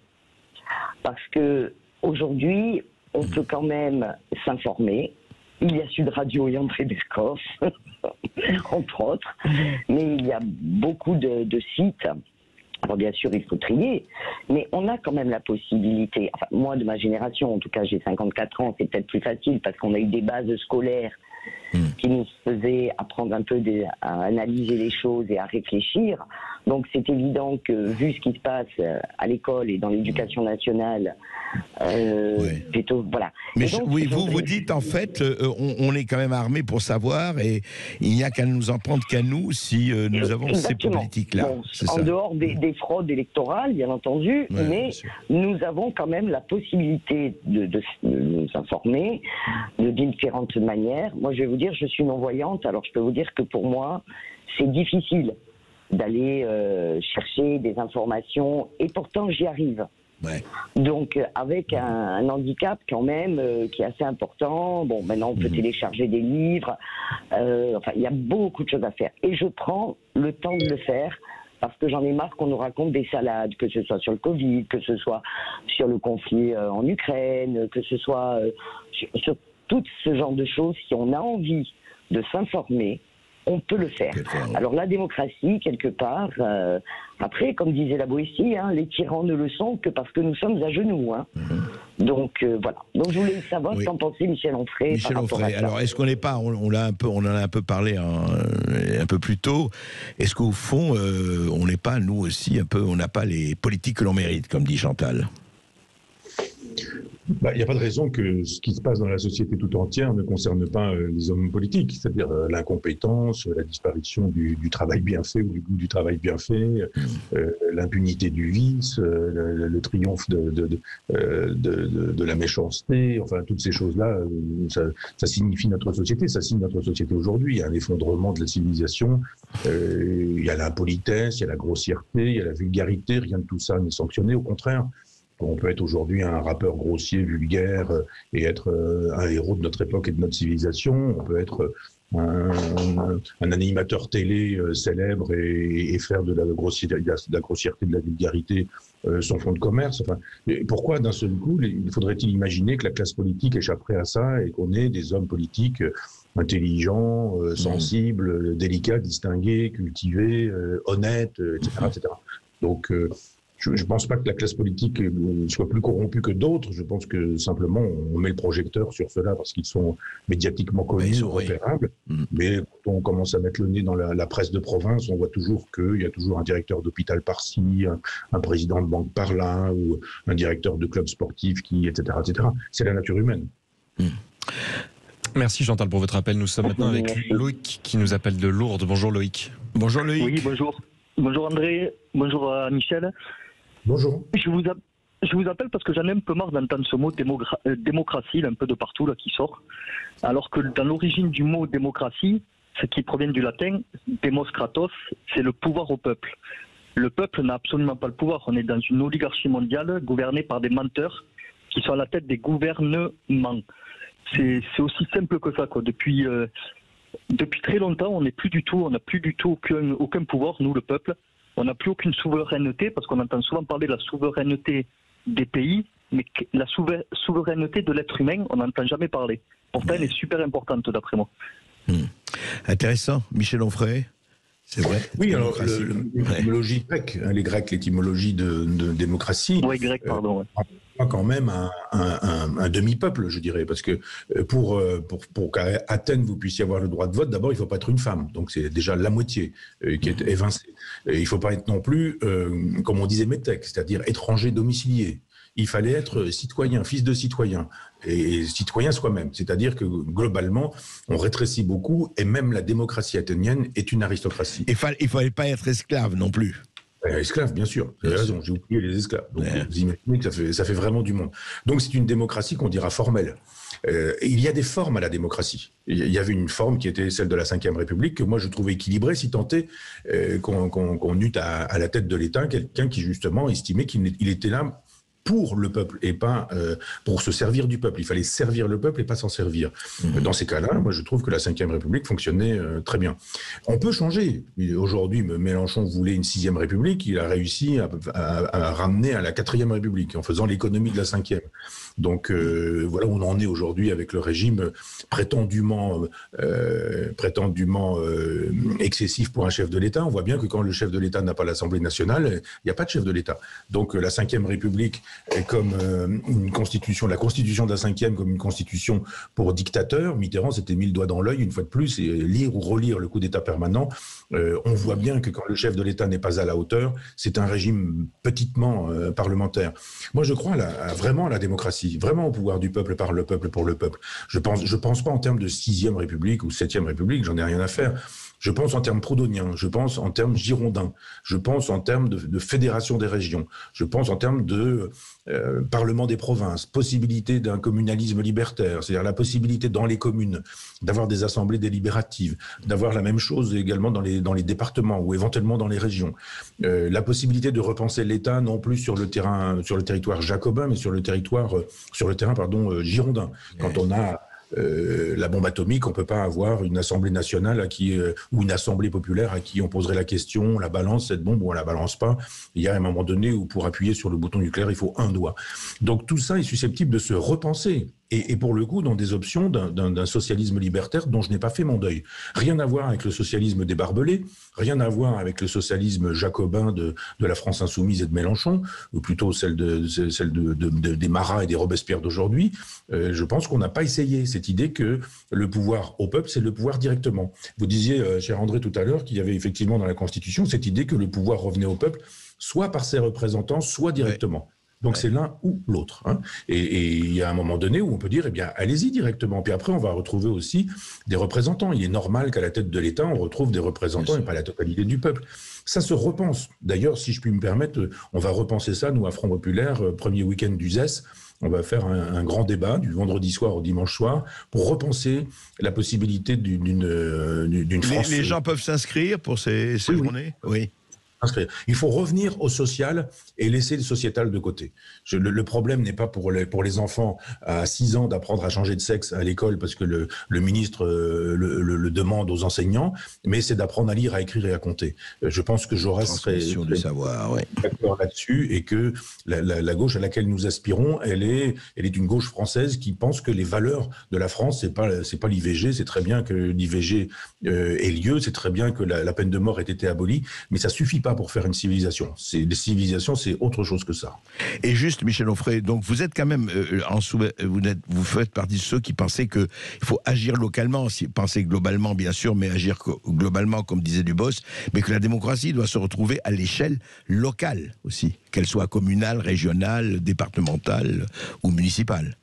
Parce que aujourd'hui, on peut quand même s'informer. Il y a Sud Radio et André Bercos, entre autres, mais il y a beaucoup de sites. Alors bien sûr, il faut trier, mais on a quand même la possibilité, enfin moi de ma génération, en tout cas j'ai 54 ans, c'est peut-être plus facile parce qu'on a eu des bases scolaires qui nous faisaient apprendre un peu à analyser les choses et à réfléchir. Donc c'est évident que vu ce qui se passe à l'école et dans l'éducation nationale, plutôt voilà. Mais donc, oui, vous dites en fait, on est quand même armé pour savoir, et il n'y a qu'à nous en prendre qu'à nous si nous avons ces politiques-là. Bon, en dehors des fraudes électorales, bien entendu, mais nous avons quand même la possibilité de nous informer de différentes manières. Moi, je vais vous dire, je suis non-voyante, alors je peux vous dire que pour moi, c'est difficile d'aller chercher des informations, et pourtant j'y arrive. Donc avec un handicap quand même qui est assez important. Bon, maintenant on peut télécharger des livres, enfin il y a beaucoup de choses à faire, et je prends le temps de le faire parce que j'en ai marre qu'on nous raconte des salades, que ce soit sur le Covid, que ce soit sur le conflit en Ukraine, que ce soit sur tout ce genre de choses. Si on a envie de s'informer, on peut le faire. Alors la démocratie, quelque part, après, comme disait la Boétie, hein, les tyrans ne le sont que parce que nous sommes à genoux. Hein. Donc voilà. Donc je voulais savoir ce qu'en pensait Michel Onfray. Michel Onfray, alors est-ce qu'on n'est pas, on en a un peu parlé un peu plus tôt, est-ce qu'au fond, on n'est pas, nous aussi, un peu, on n'a pas les politiques que l'on mérite, comme dit Chantal? Il n'y a pas de raison que ce qui se passe dans la société tout entière ne concerne pas les hommes politiques, c'est-à-dire l'incompétence, la disparition du travail bien fait ou du goût du travail bien fait, l'impunité du vice, le triomphe de la méchanceté, enfin toutes ces choses-là, ça signifie notre société, ça signe notre société aujourd'hui. Il y a un effondrement de la civilisation, il y a l'impolitesse, il y a la grossièreté, il y a la vulgarité, rien de tout ça n'est sanctionné, au contraire. On peut être aujourd'hui un rappeur grossier, vulgaire, et être un héros de notre époque et de notre civilisation. On peut être un animateur télé célèbre et faire de la grossièreté, de la vulgarité son fonds de commerce. Enfin, pourquoi d'un seul coup, faudrait-il imaginer que la classe politique échapperait à ça et qu'on ait des hommes politiques intelligents, sensibles, délicats, distingués, cultivés, honnêtes, etc., etc. Donc, je ne pense pas que la classe politique soit plus corrompue que d'autres. Je pense que simplement on met le projecteur sur ceux-là parce qu'ils sont médiatiquement connus, repérables. Mais quand on commence à mettre le nez dans la presse de province, on voit toujours qu'il y a toujours un directeur d'hôpital par-ci, un président de banque par-là, ou un directeur de club sportif etc., etc. C'est la nature humaine. Merci Chantal pour votre appel. Nous sommes maintenant avec Loïc qui nous appelle de Lourdes. Bonjour Loïc. Bonjour Loïc. Oui, bonjour. Bonjour André, bonjour à Michel. Bonjour. Je vous appelle parce que j'en ai un peu marre d'entendre ce mot démocratie, là, un peu de partout, là, qui sort. Alors que dans l'origine du mot démocratie, ce qui provient du latin, demos kratos, c'est le pouvoir au peuple. Le peuple n'a absolument pas le pouvoir. On est dans une oligarchie mondiale gouvernée par des menteurs qui sont à la tête des gouvernements. C'est aussi simple que ça, quoi. Depuis très longtemps, on n'a plus du tout aucun pouvoir, nous, le peuple. On n'a plus aucune souveraineté, parce qu'on entend souvent parler de la souveraineté des pays, mais la souveraineté de l'être humain, on n'entend jamais parler. Pourtant, elle est super importante, d'après moi. Intéressant. Michel Onfray, c'est vrai. Oui, alors l'étymologie grecque, les Grecs, l'étymologie de démocratie. Oui, grec, pardon. Quand même un demi-peuple, je dirais, parce que pour qu'à Athènes vous puissiez avoir le droit de vote, d'abord il ne faut pas être une femme, donc c'est déjà la moitié qui est évincée. Il ne faut pas être non plus, comme on disait métèque, c'est-à-dire étranger domicilié. Il fallait être citoyen, fils de citoyen, et citoyen soi-même. C'est-à-dire que globalement, on rétrécit beaucoup, et même la démocratie athénienne est une aristocratie. Il ne fallait pas être esclave non plus. Esclaves, bien sûr. Vous avez raison, j'ai oublié les esclaves. Donc, vous imaginez que ça fait vraiment du monde. Donc, c'est une démocratie qu'on dira formelle. Il y a des formes à la démocratie. Il y avait une forme qui était celle de la Ve République, que moi je trouvais équilibrée, si tant est qu'on eût à la tête de l'État quelqu'un qui justement estimait qu'il était là pour le peuple et pas pour se servir du peuple. Il fallait servir le peuple et pas s'en servir. Dans ces cas-là, moi je trouve que la Ve République fonctionnait très bien. On peut changer. Aujourd'hui, Mélenchon voulait une 6e République, il a réussi à ramener à la 4e République en faisant l'économie de la 5e. Donc voilà où on en est aujourd'hui avec le régime prétendument excessif pour un chef de l'État. On voit bien que quand le chef de l'État n'a pas l'Assemblée nationale, il n'y a pas de chef de l'État. Donc la 5e République est comme une constitution, la constitution de la 5e comme une constitution pour dictateur. Mitterrand s'était mis le doigt dans l'œil une fois de plus, et lire ou relire le coup d'État permanent, on voit bien que quand le chef de l'État n'est pas à la hauteur, c'est un régime petitement parlementaire. Moi je crois vraiment à la démocratie, vraiment au pouvoir du peuple, par le peuple, pour le peuple. Je pense pas en termes de 6e République ou 7e République, j'en ai rien à faire. Je pense en termes proudhoniens, je pense en termes girondins, je pense en termes de fédération des régions, je pense en termes de parlement des provinces, possibilité d'un communalisme libertaire, c'est-à-dire la possibilité dans les communes d'avoir des assemblées délibératives, d'avoir la même chose également dans les départements ou éventuellement dans les régions. La possibilité de repenser l'État non plus sur le territoire jacobin, mais sur le terrain girondin. Quand on a la bombe atomique, on ne peut pas avoir une assemblée nationale ou une assemblée populaire à qui on poserait la question, on la balance cette bombe ou on la balance pas. Il y a un moment donné où pour appuyer sur le bouton nucléaire, il faut un doigt. Donc tout ça est susceptible de se repenser. Et pour le coup, dans des options d'un socialisme libertaire dont je n'ai pas fait mon deuil. Rien à voir avec le socialisme des barbelés, rien à voir avec le socialisme jacobin de la France insoumise et de Mélenchon, ou plutôt celle des Marat et des Robespierre d'aujourd'hui. Je pense qu'on n'a pas essayé cette idée que le pouvoir au peuple, c'est le pouvoir directement. Vous disiez, cher André, tout à l'heure, qu'il y avait effectivement dans la Constitution cette idée que le pouvoir revenait au peuple, soit par ses représentants, soit directement. Donc c'est l'un ou l'autre. Hein. Et il y a un moment donné où on peut dire, eh bien, allez-y directement. Puis après, on va retrouver aussi des représentants. Il est normal qu'à la tête de l'État, on retrouve des représentants et pas la totalité du peuple. Ça se repense. D'ailleurs, si je puis me permettre, on va repenser ça, nous, à Front Populaire, premier week-end du ZES. On va faire un grand débat du vendredi soir au dimanche soir pour repenser la possibilité d'une France. Les gens peuvent s'inscrire pour ces journées ? Oui. Il faut revenir au social et laisser le sociétal de côté. Le problème n'est pas pour les enfants à 6 ans d'apprendre à changer de sexe à l'école parce que le ministre le demande aux enseignants, mais c'est d'apprendre à lire, à écrire et à compter. Je pense que Jaurès serait d'accord là-dessus et que la gauche à laquelle nous aspirons, elle est une gauche française qui pense que les valeurs de la France, c'est pas l'IVG, c'est très bien que l'IVG ait lieu, c'est très bien que la peine de mort ait été abolie, mais ça suffit pas pour faire une civilisation. Les civilisations, c'est autre chose que ça. Et juste, Michel Onfray, donc vous êtes quand même vous faites partie de ceux qui pensaient qu'il faut agir localement, penser globalement bien sûr, mais agir globalement comme disait Dubos, mais que la démocratie doit se retrouver à l'échelle locale aussi, qu'elle soit communale, régionale, départementale ou municipale.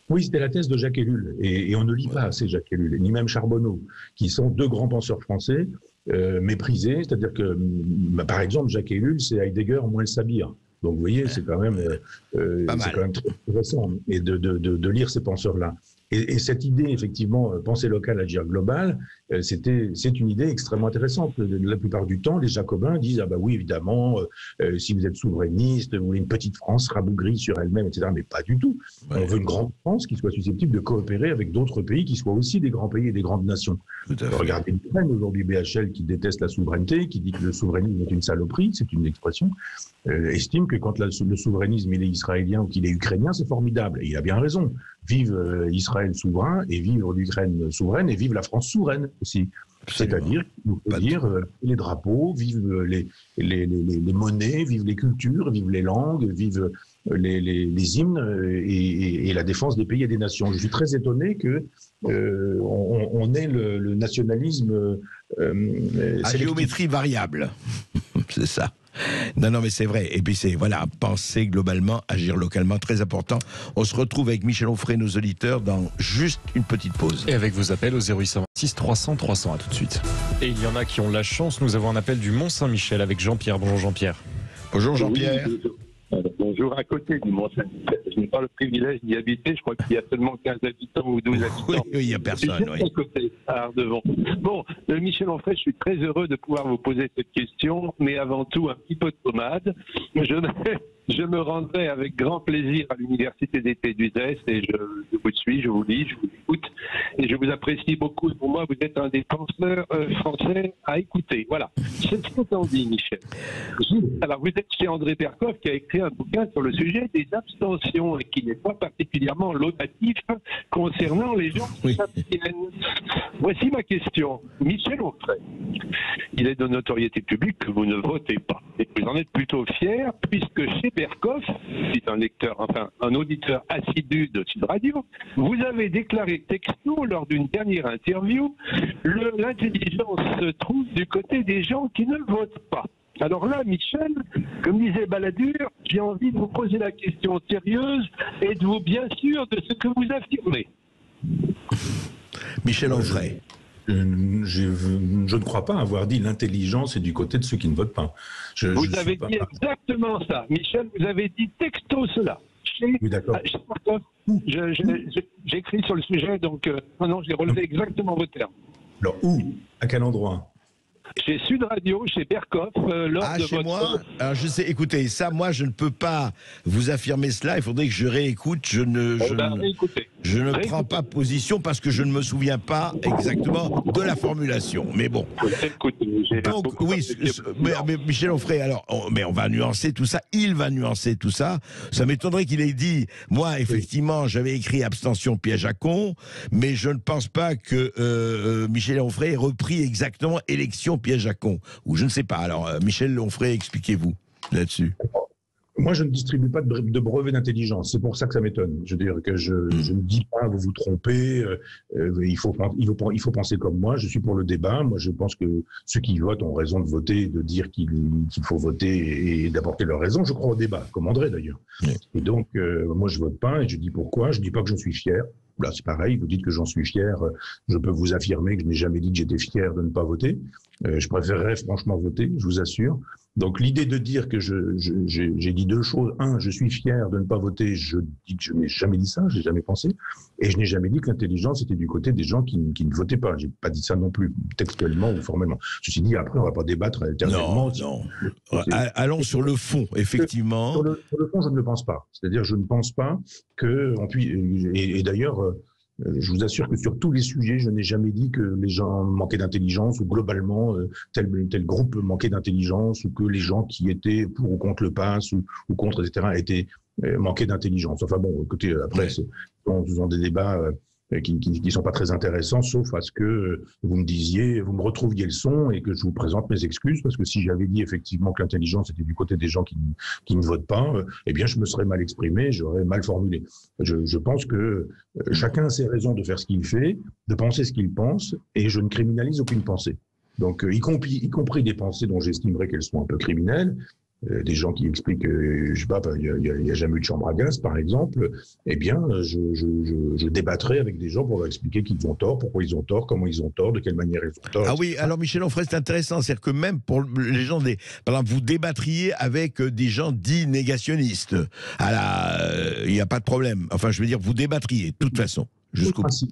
Oui, c'était la thèse de Jacques Ellul, et on ne lit pas assez Jacques Ellul, ni même Charbonneau, qui sont deux grands penseurs français méprisés, c'est-à-dire que, par exemple, Jacques Ellul, c'est Heidegger moins le Sabir. Donc vous voyez, c'est quand même très intéressant et de lire ces penseurs-là. Et cette idée, effectivement, penser local, agir global, c'est une idée extrêmement intéressante. La plupart du temps, les Jacobins disent ah bah oui, évidemment, si vous êtes souverainiste, vous voulez une petite France rabougrie sur elle-même, etc. Mais pas du tout. Ouais. On veut une grande France qui soit susceptible de coopérer avec d'autres pays qui soient aussi des grands pays et des grandes nations. Regardez l'Ukraine aujourd'hui, BHL qui déteste la souveraineté, qui dit que le souverainisme est une saloperie, c'est une expression, estime que quand le souverainisme il est israélien ou qu'il est ukrainien, c'est formidable. Et il a bien raison. Vive Israël souverain et vive l'Ukraine souveraine et vive la France souveraine aussi. C'est-à-dire qu'il faut dire les drapeaux, vive les monnaies, vive les cultures, vive les langues, vive les hymnes et la défense des pays et des nations. Je suis très étonné que on ait le nationalisme à géométrie variable. C'est ça. Non, mais c'est vrai. Et puis penser globalement, agir localement, très important. On se retrouve avec Michel Onfray, nos auditeurs, dans juste une petite pause. Et avec vos appels au 0826 300 300, à tout de suite. Et il y en a qui ont la chance, nous avons un appel du Mont-Saint-Michel avec Jean-Pierre. Bonjour Jean-Pierre. Bonjour Jean-Pierre. Oui, bonjour, à côté du Mont-Saint-Michel. Je n'ai pas le privilège d'y habiter, je crois qu'il y a seulement 15 habitants ou 12 habitants. Oui, il n'y a personne, oui. À côté, à Ardevon. Bon, Michel Onfray, je suis très heureux de pouvoir vous poser cette question, mais avant tout, un petit peu de pommade. Je me rendrai avec grand plaisir à l'université d'été du ZES et je vous suis, je vous lis, je vous écoute et je vous apprécie beaucoup. Pour moi, vous êtes un des penseurs français à écouter. Voilà. C'est ce qu'on dit, Michel. Alors, vous êtes chez André Percoff qui a écrit un bouquin sur le sujet des abstentions et qui n'est pas particulièrement laudatif concernant les gens qui s'abstiennent. Voici ma question. Michel Onfray, il est de notoriété publique que vous ne votez pas et que vous en êtes plutôt fier puisque chez Percoff, c'est un auditeur assidu de Sud Radio, vous avez déclaré texto lors d'une dernière interview, l'intelligence se trouve du côté des gens qui ne votent pas. Alors là, Michel, comme disait Balladur, j'ai envie de vous poser la question sérieuse, êtes-vous bien sûr de ce que vous affirmez ? Michel Onfray. Je ne crois pas avoir dit l'intelligence est du côté de ceux qui ne votent pas. Vous avez dit exactement ça. Michel, vous avez dit texto cela. Oui, d'accord. J'écris sur le sujet, donc j'ai relevé exactement vos termes. Alors, où ? À quel endroit ? Chez Sud Radio, chez Percoff, lors de chez votre... moi. Alors je sais, écoutez, ça, moi, je ne peux pas vous affirmer cela. Il faudrait que je réécoute. Je ne prends pas position parce que je ne me souviens pas exactement de la formulation. Mais bon. Donc, oui, mais Michel Onfray, alors, mais on va nuancer tout ça. Il va nuancer tout ça. Ça m'étonnerait qu'il ait dit, moi, effectivement, j'avais écrit abstention piège à con, mais je ne pense pas que Michel Onfray ait repris exactement élection piège à con, ou je ne sais pas. Alors, Michel Onfray, expliquez-vous là-dessus. Moi, je ne distribue pas de brevets d'intelligence. C'est pour ça que ça m'étonne. Je veux dire que je ne dis pas, vous vous trompez, il faut penser comme moi. Je suis pour le débat. Moi, je pense que ceux qui votent ont raison de voter, de dire qu'il faut voter et d'apporter leur raison. Je crois au débat, comme André d'ailleurs. Oui. Et donc, moi, je vote pas et je dis pourquoi. Je dis pas que je suis fier. Là, c'est pareil, vous dites que j'en suis fier. Je peux vous affirmer que je n'ai jamais dit que j'étais fier de ne pas voter. Je préférerais franchement voter, je vous assure. Donc, l'idée de dire que j'ai dit deux choses. Un, je suis fier de ne pas voter. Je dis que je n'ai jamais dit ça, je n'ai jamais pensé. Et je n'ai jamais dit que l'intelligence était du côté des gens qui ne votaient pas. Je n'ai pas dit ça non plus, textuellement ou formellement. Ceci dit, après, on ne va pas débattre éternellement. Non. Allons sur le fond, effectivement. Sur le fond, je ne le pense pas. C'est-à-dire, je ne pense pas qu'on puisse... Et d'ailleurs... je vous assure que sur tous les sujets, je n'ai jamais dit que les gens manquaient d'intelligence ou globalement tel groupe manquait d'intelligence ou que les gens qui étaient pour ou contre le pass ou contre, etc., étaient manquaient d'intelligence. Enfin bon, écoutez, après, ce sont des débats qui sont pas très intéressants, sauf à ce que vous me retrouviez le son et que je vous présente mes excuses, parce que si j'avais dit effectivement que l'intelligence était du côté des gens qui ne votent pas, eh bien je me serais mal exprimé, j'aurais mal formulé. Je pense que chacun a ses raisons de faire ce qu'il fait, de penser ce qu'il pense, et je ne criminalise aucune pensée. Donc, y compris des pensées dont j'estimerais qu'elles sont un peu criminelles, des gens qui expliquent, je sais pas, il y a jamais eu de chambre à gaz, par exemple, eh bien, je débattrai avec des gens pour leur expliquer qu'ils ont tort, pourquoi ils ont tort, comment ils ont tort, de quelle manière ils ont tort. Ah oui, alors Michel Onfray, c'est intéressant, c'est-à-dire que même pour les gens par exemple, vous débattriez avec des gens dits négationnistes. Il n'y a pas de problème. Enfin, je veux dire, vous débattriez, de toute façon, jusqu'au bout.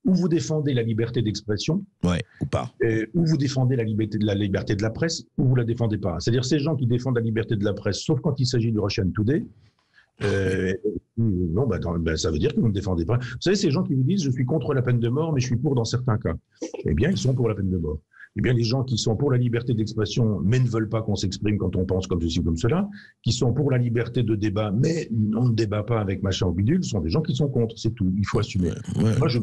Ou vous défendez la liberté d'expression, ou pas. Ou vous défendez la liberté de la presse, ou vous la défendez pas. C'est-à-dire ces gens qui défendent la liberté de la presse, sauf quand il s'agit du Russian Today, ça veut dire que vous ne défendez pas. Vous savez, ces gens qui vous disent je suis contre la peine de mort, mais je suis pour dans certains cas. Eh bien, ils sont pour la peine de mort. Eh bien, les gens qui sont pour la liberté d'expression, mais ne veulent pas qu'on s'exprime quand on pense comme ceci ou comme cela, qui sont pour la liberté de débat, mais on ne débat pas avec machin ou bidule, sont des gens qui sont contre, c'est tout. Il faut assumer. Moi, je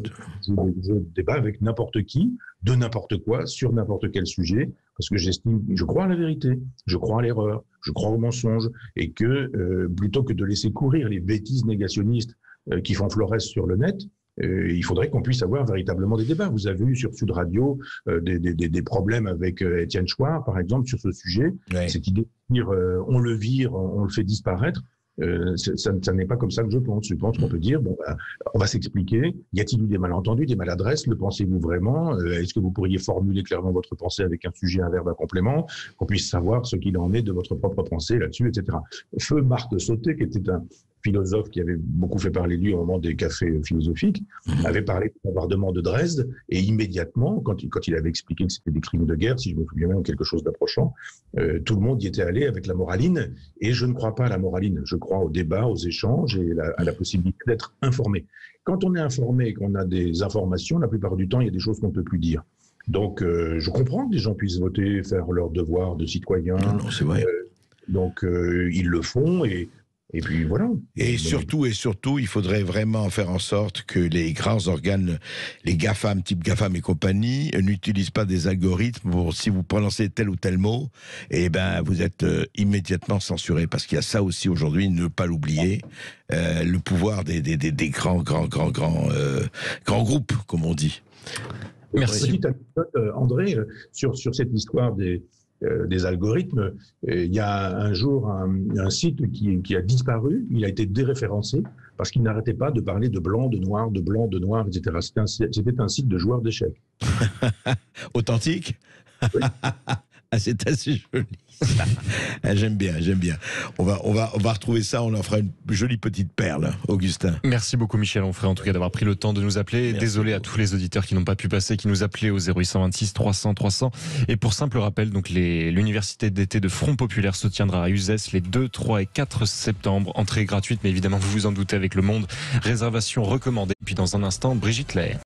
débat avec n'importe qui, de n'importe quoi, sur n'importe quel sujet, parce que je crois à la vérité, je crois à l'erreur, je crois au mensonge, et que plutôt que de laisser courir les bêtises négationnistes qui font florès sur le net, il faudrait qu'on puisse avoir véritablement des débats. Vous avez eu sur Sud Radio des problèmes avec Étienne Chouard, par exemple, sur ce sujet. Ouais. Cette idée de dire on le vire, on le fait disparaître, ça n'est pas comme ça que je pense. Je pense qu'on peut dire, on va s'expliquer. Y a-t-il eu des malentendus, des maladresses? Le pensez-vous vraiment? Est-ce que vous pourriez formuler clairement votre pensée avec un sujet, un verbe, un complément, qu'on puisse savoir ce qu'il en est de votre propre pensée là-dessus, etc. Feu Marc Sauté, qui était un philosophe qui avait beaucoup fait parler de lui au moment des cafés philosophiques, avait parlé du bombardement de Dresde, et immédiatement, quand il avait expliqué que c'était des crimes de guerre, si je me souviens bien, quelque chose d'approchant, tout le monde y était allé avec la moraline, et je ne crois pas à la moraline, je crois au débat, aux échanges, et à la possibilité d'être informé. Quand on est informé et qu'on a des informations, la plupart du temps, il y a des choses qu'on ne peut plus dire. Donc, je comprends que les gens puissent voter, faire leur devoir de citoyen. Non, c'est vrai. Donc, ils le font, et puis voilà. Et surtout, il faudrait vraiment faire en sorte que les grands organes, les GAFAM, type GAFAM et compagnie, n'utilisent pas des algorithmes pour, si vous prononcez tel ou tel mot, vous êtes immédiatement censuré. Parce qu'il y a ça aussi aujourd'hui, ne pas l'oublier, le pouvoir des grands groupes, comme on dit. Merci. Petite anecdote, André, sur cette histoire des algorithmes, il y a un jour un site qui a disparu, il a été déréférencé parce qu'il n'arrêtait pas de parler de blanc, de noir, etc. C'était un site de joueurs d'échecs. Authentique? Oui. C'est assez joli. J'aime bien. On va retrouver ça, on en fera une jolie petite perle, Augustin. Merci beaucoup Michel Onfray, en tout cas d'avoir pris le temps de nous appeler. Merci. Désolé à tous les auditeurs qui n'ont pas pu passer, qui nous appelaient au 0826 300 300. Et pour simple rappel, donc l'université d'été de Front Populaire se tiendra à Uzès les 2, 3 et 4 septembre. Entrée gratuite, mais évidemment vous vous en doutez avec le monde. Réservation recommandée. Puis dans un instant, Brigitte Lahaye.